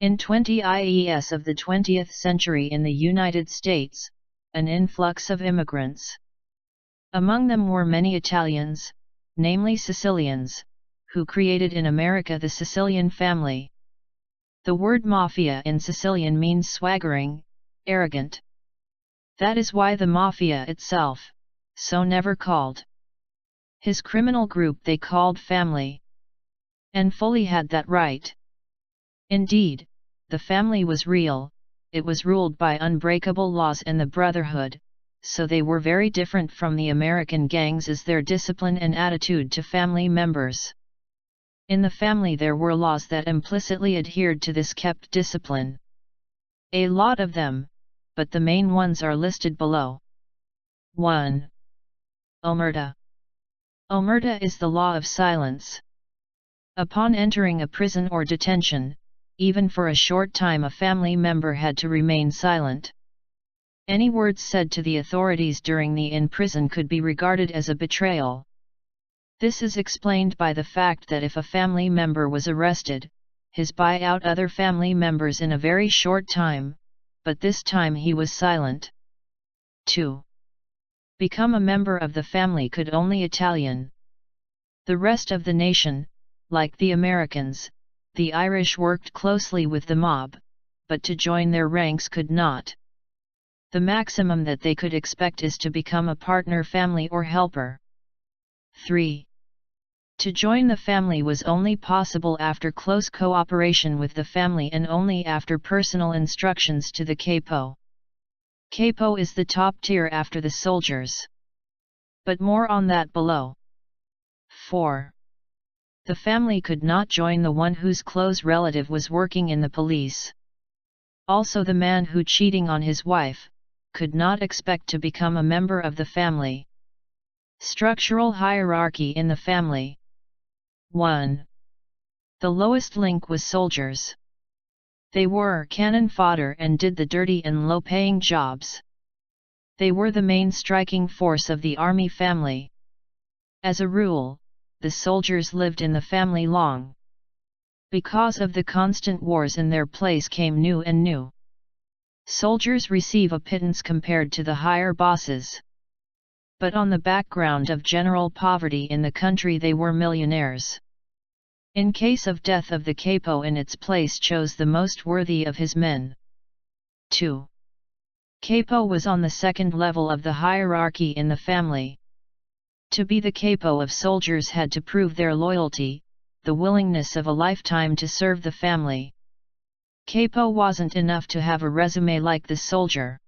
In 20s of the 20th century in the United States, an influx of immigrants. Among them were many Italians, namely Sicilians, who created in America the Sicilian family. The word Mafia in Sicilian means swaggering, arrogant. That is why the Mafia itself, so never called his criminal group they called family. And fully had that right. Indeed, the family was real, it was ruled by unbreakable laws and the brotherhood, so they were very different from the American gangs as their discipline and attitude to family members. In the family there were laws that implicitly adhered to this kept discipline. A lot of them, but the main ones are listed below. 1. Omerta. Omerta is the law of silence. Upon entering a prison or detention, even for a short time a family member had to remain silent. Any words said to the authorities during the in-prison could be regarded as a betrayal. This is explained by the fact that if a family member was arrested, his buy out other family members in a very short time, but this time he was silent. 2. Become a member of the family could only Italian. The rest of the nation, like the Americans, the Irish worked closely with the mob, but to join their ranks could not. The maximum that they could expect is to become a partner family or helper. 3. To join the family was only possible after close cooperation with the family and only after personal instructions to the capo. Capo is the top tier after the soldiers. But more on that below. 4. The family could not join the one whose close relative was working in the police. Also the man who cheating on his wife, could not expect to become a member of the family. Structural hierarchy in the family. 1. The lowest link was soldiers. They were cannon fodder and did the dirty and low-paying jobs. They were the main striking force of the army family. As a rule, the soldiers lived in the family long. Because of the constant wars in their place came new and new. Soldiers receive a pittance compared to the higher bosses. But on the background of general poverty in the country they were millionaires. In case of death of the capo in its place chose the most worthy of his men. 2. Capo was on the second level of the hierarchy in the family. To be the capo of soldiers had to prove their loyalty, the willingness of a lifetime to serve the family. Capo wasn't enough to have a resume like the soldier.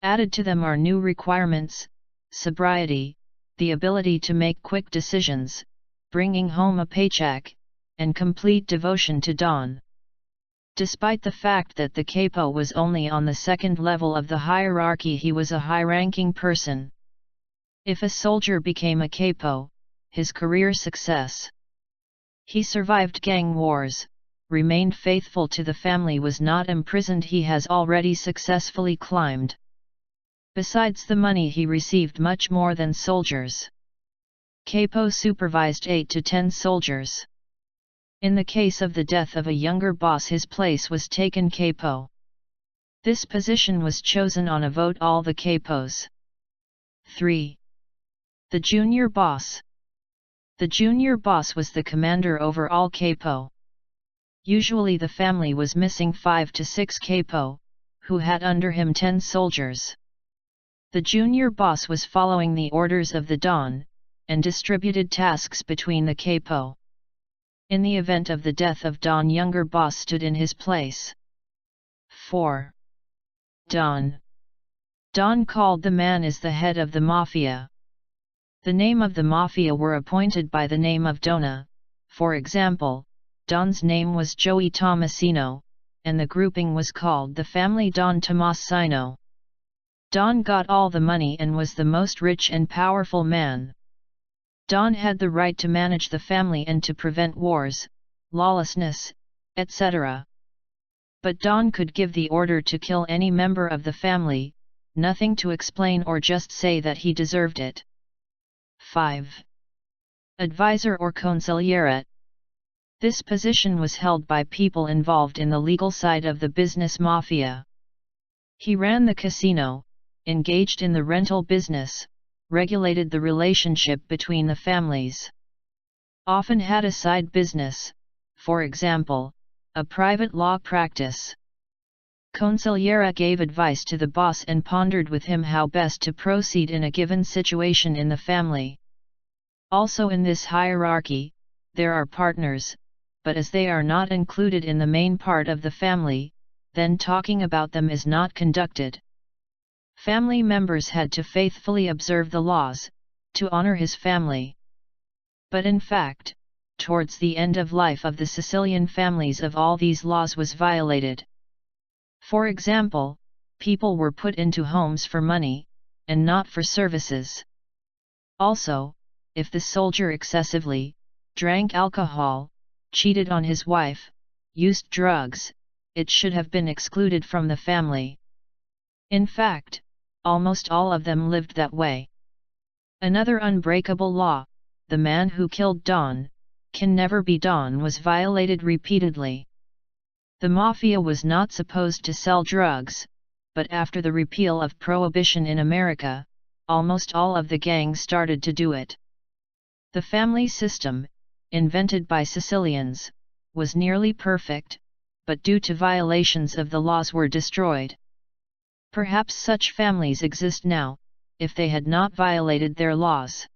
Added to them are new requirements, sobriety, the ability to make quick decisions, bringing home a paycheck, and complete devotion to Don. Despite the fact that the capo was only on the second level of the hierarchy, he was a high-ranking person. If a soldier became a capo, his career success. He survived gang wars, remained faithful to the family, was not imprisoned, he has already successfully climbed. Besides the money he received much more than soldiers. Capo supervised 8 to 10 soldiers. In the case of the death of a younger boss his place was taken capo. This position was chosen on a vote all the capos. 3. The junior boss. The junior boss was the commander over all capo. Usually the family was missing 5 to 6 capo, who had under him 10 soldiers. The junior boss was following the orders of the Don, and distributed tasks between the capo. In the event of the death of Don, younger boss stood in his place. 4. Don. Don, called the man, is the head of the Mafia. The name of the Mafia were appointed by the name of Donna. For example, Don's name was Joey Tomasino, and the grouping was called the family Don Tomasino. Don got all the money and was the most rich and powerful man. Don had the right to manage the family and to prevent wars, lawlessness, etc. But Don could give the order to kill any member of the family, nothing to explain or just say that he deserved it. 5. Advisor or consigliere. This position was held by people involved in the legal side of the business mafia. He ran the casino, engaged in the rental business, regulated the relationship between the families. Often had a side business, for example, a private law practice. Consigliera gave advice to the boss and pondered with him how best to proceed in a given situation in the family. Also in this hierarchy, there are partners, but as they are not included in the main part of the family, then talking about them is not conducted. Family members had to faithfully observe the laws, to honor his family. But in fact, towards the end of life of the Sicilian families of all these laws was violated. For example, people were put into homes for money, and not for services. Also, if the soldier excessively drank alcohol, cheated on his wife, used drugs, it should have been excluded from the family. In fact, almost all of them lived that way. Another unbreakable law, the man who killed Don, can never be Don, was violated repeatedly. The Mafia was not supposed to sell drugs, but after the repeal of prohibition in America, almost all of the gangs started to do it. The family system, invented by Sicilians, was nearly perfect, but due to violations of the laws were destroyed. Perhaps such families exist now, if they had not violated their laws.